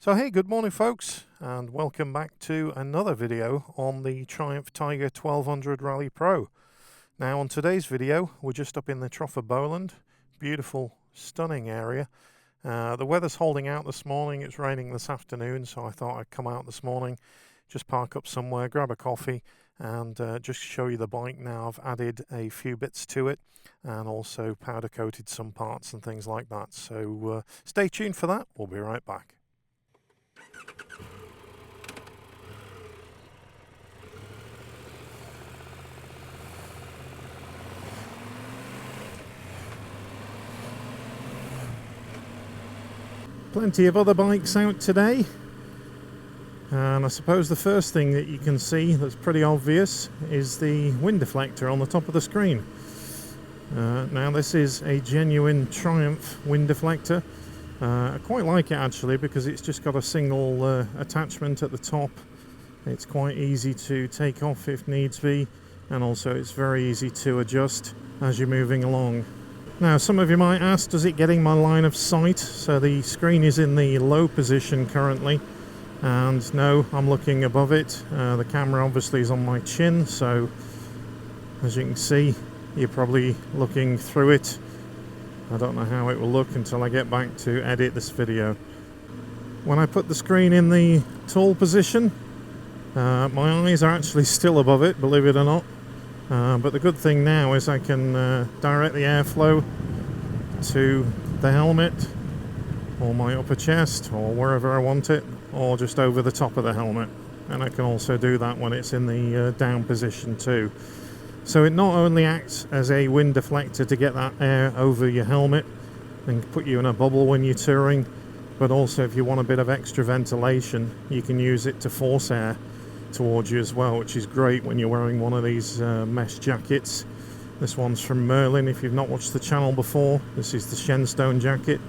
So hey, good morning folks, and welcome back to another video on the Triumph Tiger 1200 Rally Pro. Now on today's video, we're just up in the Trough of Bowland. Beautiful, stunning area. The weather's holding out this morning. It's raining this afternoon, so I thought I'd come out this morning, just park up somewhere, grab a coffee, and just show you the bike. Now I've added a few bits to it and also powder coated some parts and things like that. So stay tuned for that. We'll be right back. Plenty of other bikes out today, and I suppose the first thing that you can see that's pretty obvious is the wind deflector on the top of the screen. Now this is a genuine Triumph wind deflector. I quite like it actually because it's just got a single attachment at the top. It's quite easy to take off if needs be, and also it's very easy to adjust as you're moving along. Now some of you might ask, does it getting my line of sight? So the screen is in the low position currently, and no, I'm looking above it. The camera obviously is on my chin, so as you can see, you're probably looking through it. I don't know how it will look until I get back to edit this video. When I put the screen in the tall position, my eyes are actually still above it, believe it or not. But the good thing now is I can direct the airflow to the helmet or my upper chest or wherever I want it, or just over the top of the helmet, and I can also do that when it's in the down position too. So it not only acts as a wind deflector to get that air over your helmet and put you in a bubble when you're touring, but also if you want a bit of extra ventilation, you can use it to force air towards you as well, which is great when you're wearing one of these mesh jackets. This one's from Merlin. If you've not watched the channel before, this is the Shenstone jacket,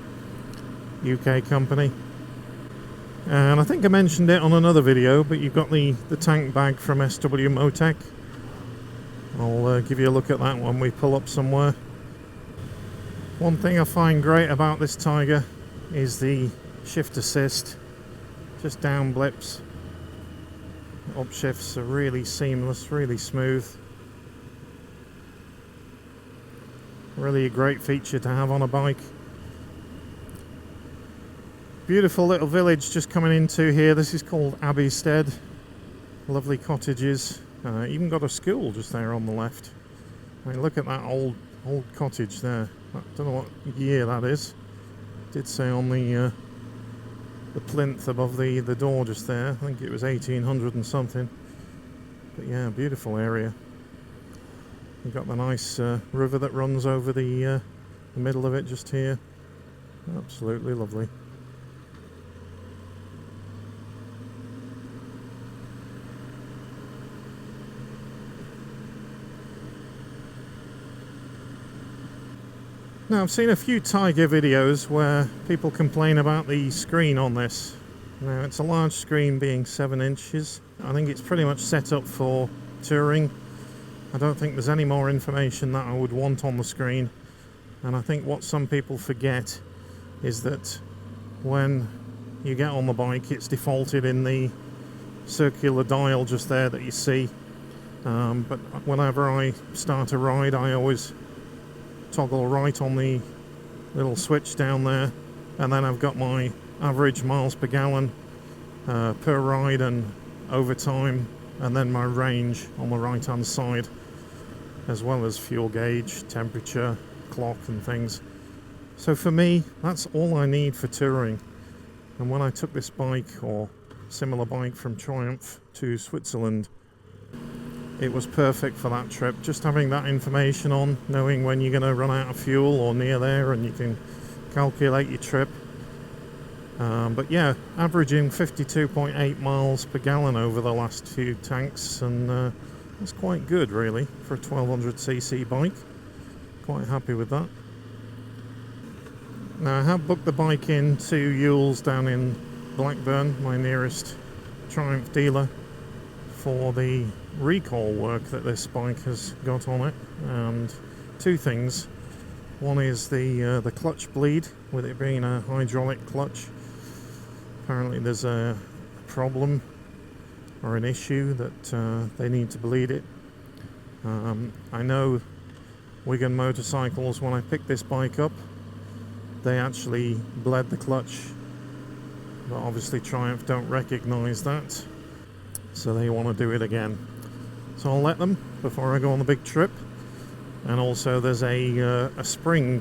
UK company. And I think I mentioned it on another video, but you've got the tank bag from SW-Motech. I'll give you a look at that when we pull up somewhere. One thing I find great about this Tiger is the shift assist. Just down blips. Upshifts are really seamless, really smooth. Really a great feature to have on a bike. Beautiful little village just coming into here. This is called Abbeystead. Lovely cottages. Even got a school just there on the left. I mean, look at that old cottage there. I don't know what year that is. It did say on the plinth above the door just there. I think it was 1800 and something. But yeah, beautiful area. You've got the nice river that runs over the middle of it just here. Absolutely lovely. Now I've seen a few Tiger videos where people complain about the screen on this. Now it's a large screen being 7 inches. I think it's pretty much set up for touring. I don't think there's any more information that I would want on the screen. And I think what some people forget is that when you get on the bike, it's defaulted in the circular dial just there that you see. But whenever I start a ride, I always toggle right on the little switch down there, and then I've got my average miles per gallon per ride and over time, and then my range on the right hand side, as well as fuel gauge, temperature, clock and things. So for me, that's all I need for touring. And when I took this bike or similar bike from Triumph to Switzerland, it was perfect for that trip. Just having that information on, knowing when you're going to run out of fuel or near there, and you can calculate your trip. But yeah, averaging 52.8 miles per gallon over the last few tanks, and that's quite good really for a 1200cc bike. Quite happy with that. Now I have booked the bike in to Yule's down in Blackburn, my nearest Triumph dealer, for the recall work that this bike has got on it. And two things. One is the clutch bleed, with it being a hydraulic clutch. Apparently there's a problem or an issue that they need to bleed it. I know Wigan Motorcycles, when I picked this bike up, they actually bled the clutch, but obviously Triumph don't recognise that, so they want to do it again. So I'll let them before I go on the big trip. And also there's a spring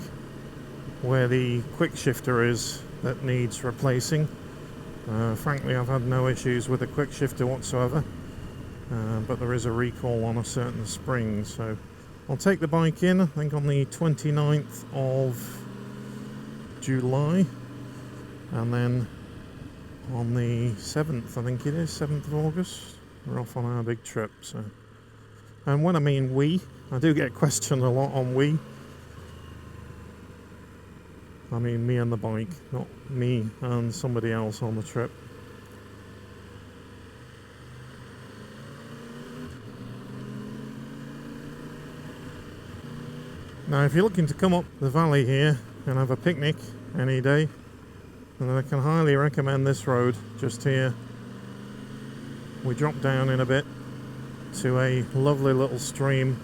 where the quick shifter is that needs replacing. Frankly, I've had no issues with the quick shifter whatsoever, but there is a recall on a certain spring. So I'll take the bike in, I think on the 29th of July, and then on the 7th, I think it is, 7th of August, we're off on our big trip. So, and when I mean we, I do get questioned a lot on we. I mean me and the bike, not me and somebody else on the trip. Now if you're looking to come up the valley here and have a picnic any day, then I can highly recommend this road just here. We drop down in a bit to a lovely little stream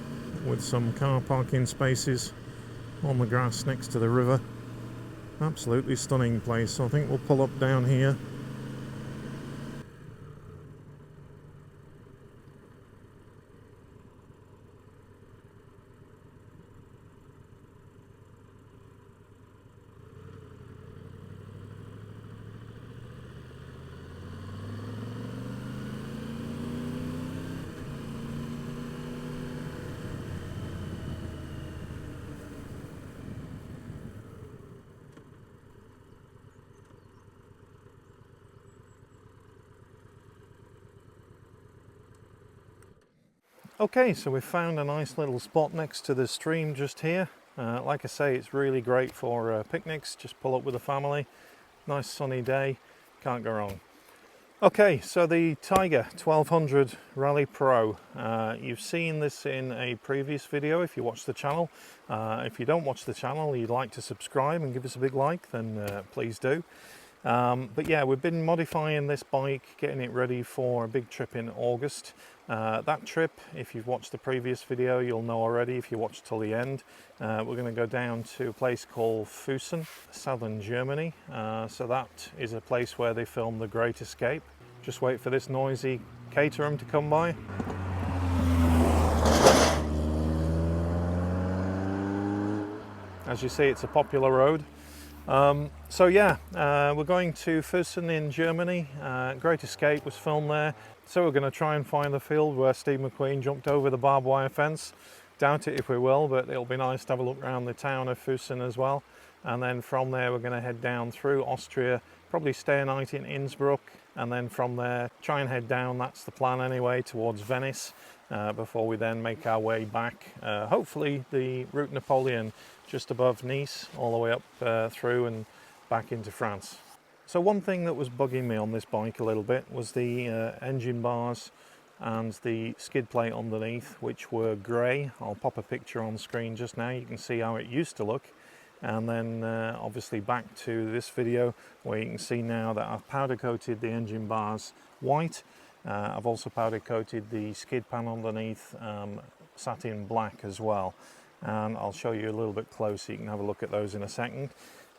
with some car parking spaces on the grass next to the river. Absolutely stunning place. So I think we'll pull up down here. Okay, so we've found a nice little spot next to the stream just here. Like I say, it's really great for picnics. Just pull up with the family. Nice sunny day, can't go wrong. Okay, so the Tiger 1200 Rally Pro. You've seen this in a previous video if you watch the channel. If you don't watch the channel, you'd like to subscribe and give us a big like, then please do. But yeah, we've been modifying this bike, getting it ready for a big trip in August. That trip, if you've watched the previous video, you'll know already if you watched till the end. We're going to go down to a place called Füssen, southern Germany. So that is a place where they filmed The Great Escape. Just wait for this noisy Caterham to come by. As you see, it's a popular road. So yeah, we're going to Füssen in Germany. Great Escape was filmed there. So we're going to try and find the field where Steve McQueen jumped over the barbed wire fence. Doubt it if we will, but it'll be nice to have a look around the town of Füssen as well. And then from there we're going to head down through Austria, probably stay a night in Innsbruck, and then from there try and head down, that's the plan anyway, towards Venice, before we then make our way back, hopefully the Route Napoleon just above Nice, all the way up through and back into France. So one thing that was bugging me on this bike a little bit was the engine bars and the skid plate underneath, which were grey. I'll pop a picture on screen just now, you can see how it used to look. And then obviously back to this video where you can see now that I've powder coated the engine bars white. I've also powder coated the skid pan underneath satin black as well. And I'll show you a little bit closer, you can have a look at those in a second.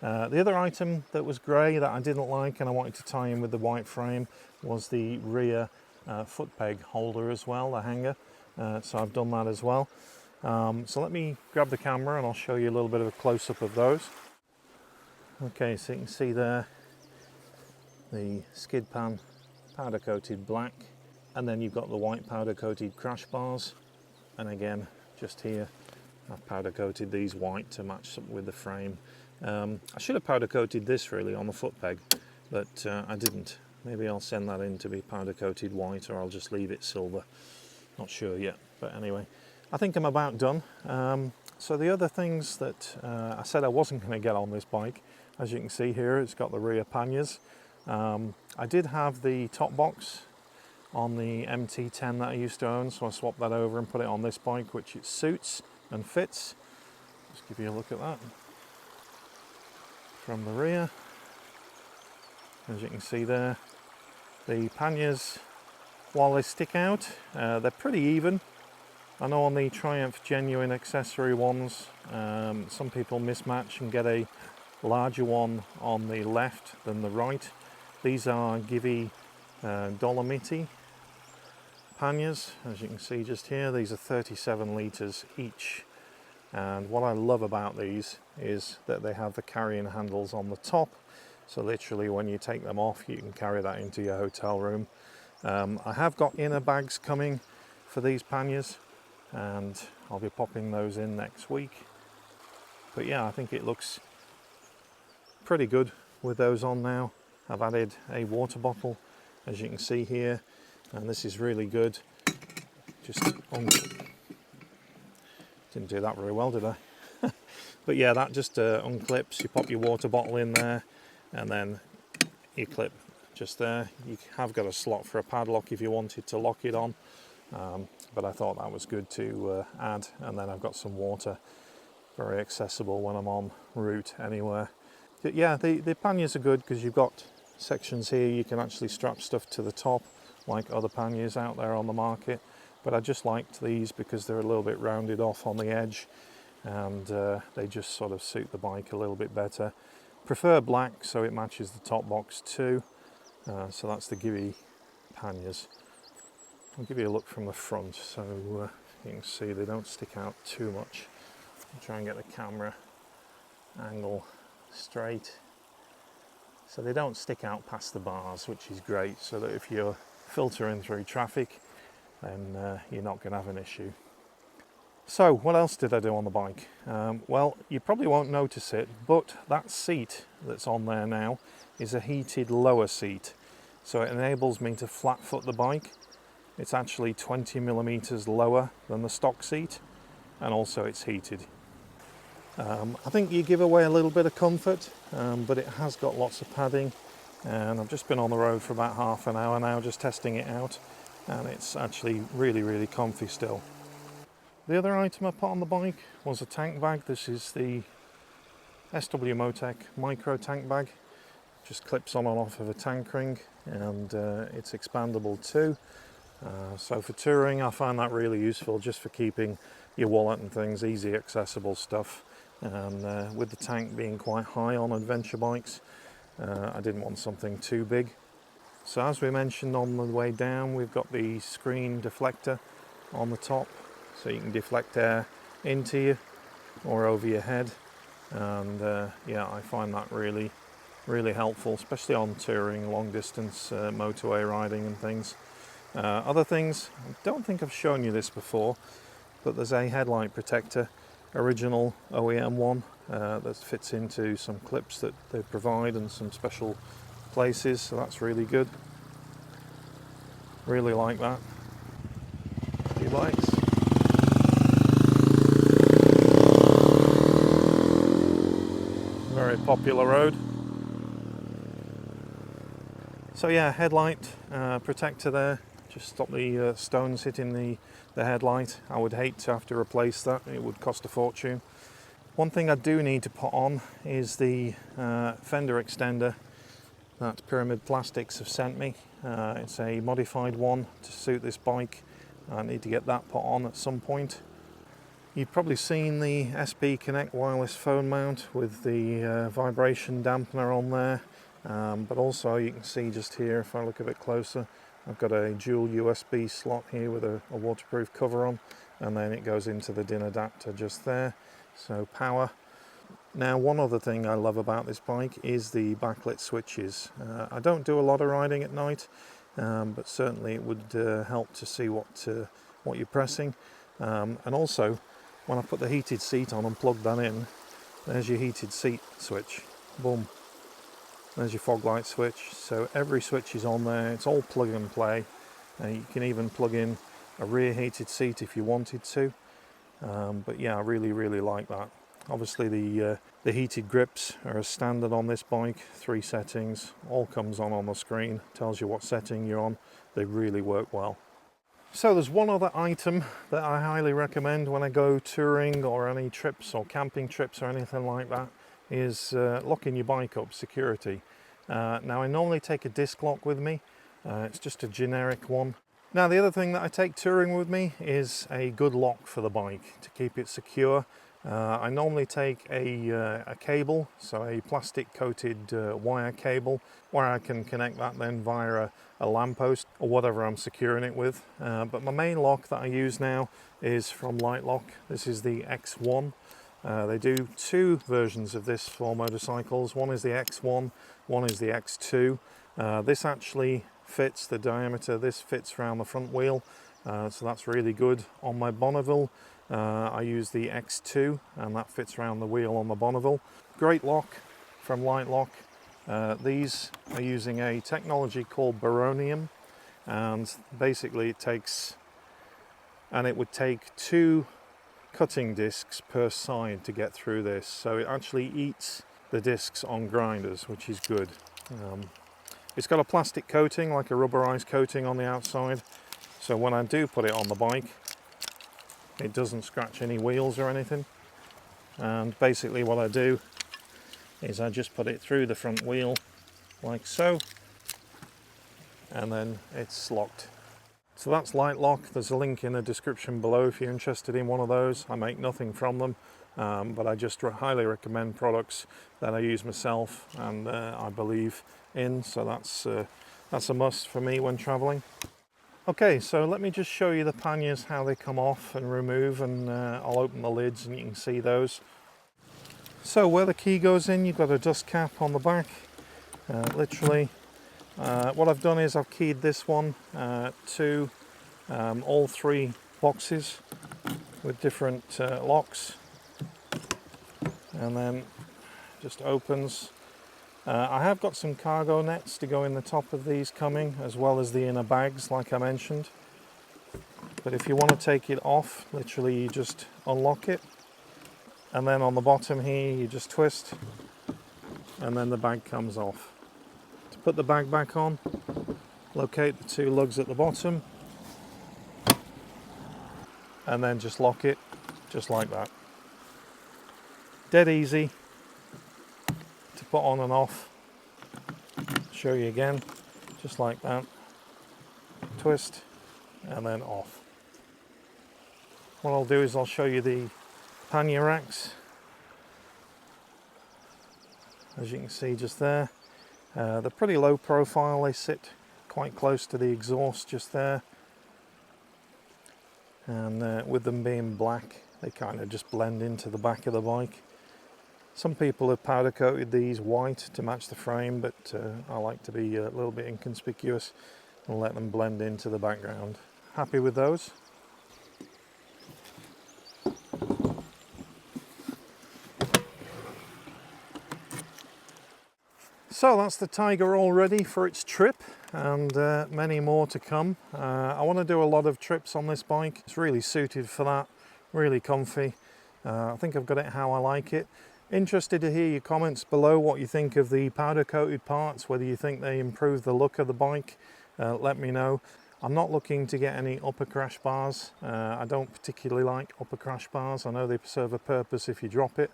The other item that was grey that I didn't like and I wanted to tie in with the white frame was the rear foot peg holder as well, the hanger. So I've done that as well. So let me grab the camera and I'll show you a little bit of a close-up of those. Okay, so you can see there the skid pan powder coated black, and then you've got the white powder coated crash bars, and again just here I've powder coated these white to match up with the frame. I should have powder coated this really on the foot peg, but I didn't. Maybe I'll send that in to be powder coated white, or I'll just leave it silver. Not sure yet, but anyway, I think I'm about done. So the other things that I said I wasn't going to get on this bike, as you can see here, it's got the rear panniers. I did have the top box on the MT10 that I used to own, so I swapped that over and put it on this bike, which it suits and fits. Just give you a look at that from the rear. as you can see there. The panniers, while they stick out, they're pretty even. I know on the Triumph Genuine accessory ones, some people mismatch and get a larger one on the left than the right. These are Givi Dolomitic panniers, as you can see just here. These are 37 litres each, and what I love about these is that they have the carrying handles on the top, so literally when you take them off you can carry that into your hotel room. I have got inner bags coming for these panniers, and I'll be popping those in next week. But yeah, I think it looks pretty good with those on now. I've added a water bottle, as you can see here, and this is really good. Just didn't do that very well, did I? But yeah, that just unclips. You pop your water bottle in there, and then you clip just there. You have got a slot for a padlock if you wanted to lock it on, but I thought that was good to add. And then I've got some water, very accessible when I'm en route anywhere. But yeah, the panniers are good because you've got sections here you can actually strap stuff to the top like other panniers out there on the market, but I just liked these because they're a little bit rounded off on the edge, and they just sort of suit the bike a little bit better. Prefer black so it matches the top box too. So that's the Givi panniers. I'll give you a look from the front so you can see they don't stick out too much. I'll try and get the camera angle straight. So they don't stick out past the bars, which is great, so that if you're filtering through traffic, then you're not going to have an issue. So what else did I do on the bike? Well, you probably won't notice it, but that seat that's on there now is a heated lower seat. So it enables me to flat foot the bike. It's actually 20 millimeters lower than the stock seat, and also it's heated. I think you give away a little bit of comfort, but it has got lots of padding, and I've just been on the road for about half an hour now just testing it out, and it's actually really comfy still. The other item I put on the bike was a tank bag. This is the SW-Motech Micro Tank Bag. Just clips on and off of a tank ring, and it's expandable too. So for touring I find that really useful, just for keeping your wallet and things, easy accessible stuff. And with the tank being quite high on adventure bikes, I didn't want something too big. So as we mentioned on the way down, we've got the screen deflector on the top, so you can deflect air into you or over your head. And yeah, I find that really helpful, especially on touring, long distance motorway riding and things. Other things, I don't think I've shown you this before, but there's a headlight protector, original OEM one, that fits into some clips that they provide and some special places, so that's really good. Really like that. A few bikes. Very popular road. So yeah, headlight protector there, just stop the stones hitting the headlight. I would hate to have to replace that, it would cost a fortune. One thing I do need to put on is the fender extender that Pyramid Plastics have sent me. It's a modified one to suit this bike. I need to get that put on at some point. You've probably seen the SB Connect wireless phone mount with the vibration dampener on there, but also you can see just here, if I look a bit closer, I've got a dual USB slot here with a waterproof cover on, and then it goes into the DIN adapter just there, so power. Now, one other thing I love about this bike is the backlit switches. I don't do a lot of riding at night, but certainly it would help to see what you're pressing. And also, when I put the heated seat on and plug that in, there's your heated seat switch. Boom. There's your fog light switch. So every switch is on there. It's all plug and play. You can even plug in a rear heated seat if you wanted to. But yeah, I really like that. Obviously the heated grips are as standard on this bike, 3 settings, all comes on the screen, tells you what setting you're on. They really work well. So there's one other item that I highly recommend when I go touring or any trips or camping trips or anything like that, is locking your bike up, security. Now I normally take a disc lock with me, it's just a generic one. Now the other thing that I take touring with me is a good lock for the bike to keep it secure. I normally take a cable, so a plastic coated wire cable, where I can connect that then via a lamppost or whatever I'm securing it with. But my main lock that I use now is from Lightlock. This is the X1. They do two versions of this for motorcycles. One is the X1, one is the X2. This actually fits the diameter, this fits around the front wheel, so that's really good. On my Bonneville, I use the X2 and that fits around the wheel on the Bonneville. Great lock from Lightlock. These are using a technology called baronium, and basically it would take 2 cutting discs per side to get through this, so it actually eats the discs on grinders, which is good. It's got a plastic coating, like a rubberized coating on the outside, so when I do put it on the bike it doesn't scratch any wheels or anything. And basically what I do is I just put it through the front wheel like so, and then it's locked. So that's Lightlock. There's a link in the description below if you're interested in one of those. I make nothing from them, but I just highly recommend products that I use myself and I believe in, so that's a must for me when traveling. Okay, so let me just show you the panniers, how they come off and remove, and I'll open the lids and you can see those. So where the key goes in, you've got a dust cap on the back, literally. What I've done is I've keyed this one to all 3 boxes with different locks, and then just opens. I have got some cargo nets to go in the top of these coming, as well as the inner bags like I mentioned. But if you want to take it off, literally you just unlock it, and then on the bottom here you just twist, and then the bag comes off. To put the bag back on, locate the 2 lugs at the bottom, and then just lock it, just like that. Dead easy to put on and off. Show you again, just like that. Twist and then off. What I'll do is I'll show you the pannier racks. As you can see just there, they're pretty low profile. They sit quite close to the exhaust just there, and with them being black, they kind of just blend into the back of the bike. Some people have powder coated these white to match the frame, but I like to be a little bit inconspicuous and let them blend into the background. Happy with those. So that's the Tiger all ready for its trip, and many more to come. I want to do a lot of trips on this bike. It's really suited for that, really comfy. I think I've got it how I like it. Interested to hear your comments below, what you think of the powder coated parts, whether you think they improve the look of the bike. Let me know. I'm not looking to get any upper crash bars. I don't particularly like upper crash bars. I know they serve a purpose if you drop it.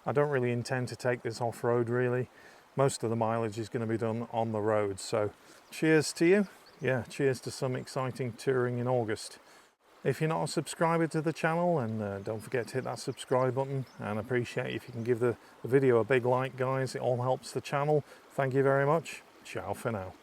I don't really intend to take this off-road really. Most of the mileage is going to be done on the road, so cheers to you. Yeah, cheers to some exciting touring in August. If you're not a subscriber to the channel, and don't forget to hit that subscribe button, and appreciate if you can give the video a big like, guys. It all helps the channel. Thank you very much. Ciao for now.